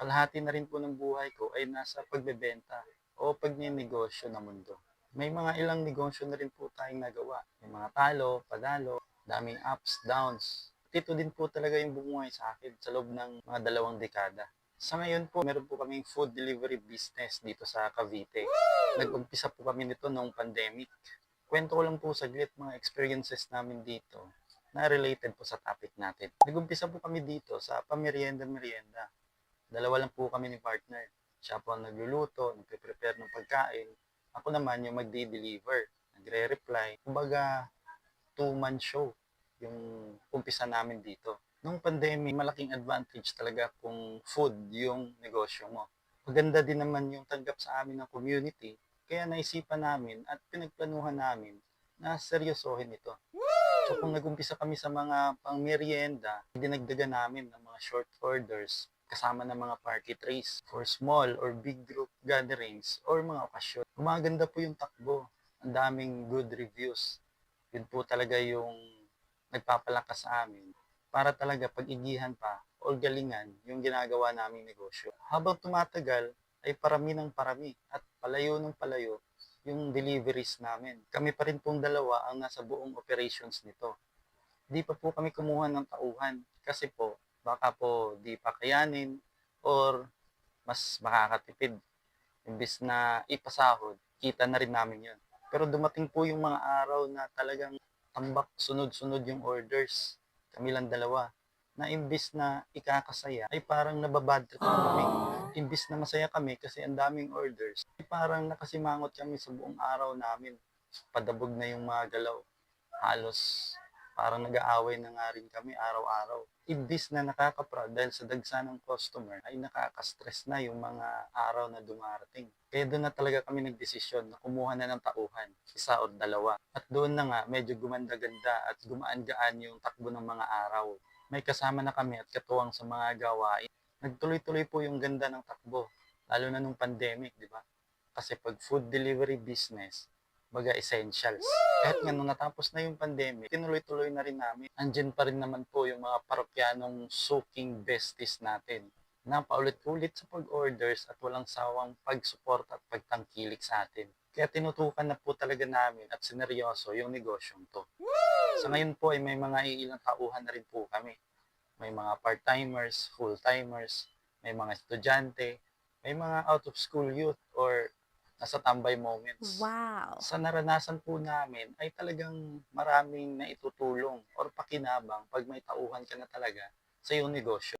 kalahati na rin po ng buhay ko ay nasa pagbebenta o pagnenegosyo ng mundo. May mga ilang negosyo na rin po tayong nagawa. May mga talo, padalo, daming ups, downs. Ito din po talaga yung bumuhay sa akin sa loob ng mga 2 dekada. Sa ngayon po, meron po kaming food delivery business dito sa Cavite. Nag-umpisa po kami nito noong pandemic. Kwento ko lang po saglit mga experiences namin dito na related po sa topic natin. Nag-umpisa po kami dito sa pamerienda-merienda. Dalawa lang po kami ni partner. Siya po ang nagluluto, nagpe-prepare ng pagkain. Ako naman yung magdi-deliver, nagre-reply. Kumbaga, two-man show yung umpisa namin dito. Nung pandemic, malaking advantage talaga kung food yung negosyo mo. Maganda din naman yung tanggap sa amin ng community, kaya naisipan namin at pinagplanuhan namin na seryosohin ito. So kung nag-umpisa kami sa mga pang-merienda, dinagdagan namin ng mga short orders kasama ng mga party trays for small or big group gatherings or mga okasyon. Gumaganda po yung takbo. Ang daming good reviews. Yun po talaga yung nagpapalakas sa amin para talaga pag-igihan pa o galingan yung ginagawa naming negosyo. Habang tumatagal, ay parami ng parami at palayo ng palayo yung deliveries namin. Kami pa rin pong dalawa ang nasa buong operations nito. Di pa po kami kumuha ng tauhan kasi po baka po di pa kayanin or mas makakatipid. Imbis na ipasahod, kita na rin namin yun. Pero dumating po yung mga araw na talagang tambak sunod-sunod yung orders. Kami lang dalawa. Na imbis na ikakasaya, ay parang nababad trip na kami. Imbis na masaya kami kasi ang daming orders, ay parang nakasimangot kami sa buong araw namin. Padabog na yung mga galaw. Halos parang nag-aaway na nga rin kami araw-araw. Imbis na nakaka-proud dahil sa dagsa ng customer, ay nakaka-stress na yung mga araw na dumarating. Kaya doon na talaga kami nagdesisyon na kumuha na ng tauhan, isa o dalawa. At doon na nga, medyo gumanda-ganda at gumaan-gaan yung takbo ng mga araw. May kasama na kami at katuwang sa mga gawain. Nagtuloy-tuloy po yung ganda ng takbo, lalo na nung pandemic, di ba? Kasi pag food delivery business, baga essentials. Kahit nga nung natapos na yung pandemic, tinuloy-tuloy na rin namin. Andyan pa rin naman po yung mga parokyanong suking besties natin na paulit-ulit sa pag-orders at walang sawang pag-support at pagtangkilik sa atin. Kaya tinutukan na po talaga namin at sineryoso yung negosyong to. Sa ngayon po ay may mga iilang tauhan na rin po kami. May mga part-timers, full-timers, may mga estudyante, may mga out-of-school youth or nasa tambay moments. Wow! Sa naranasan po namin ay talagang maraming naitutulong or pakinabang pag may tauhan ka na talaga sa iyong negosyo.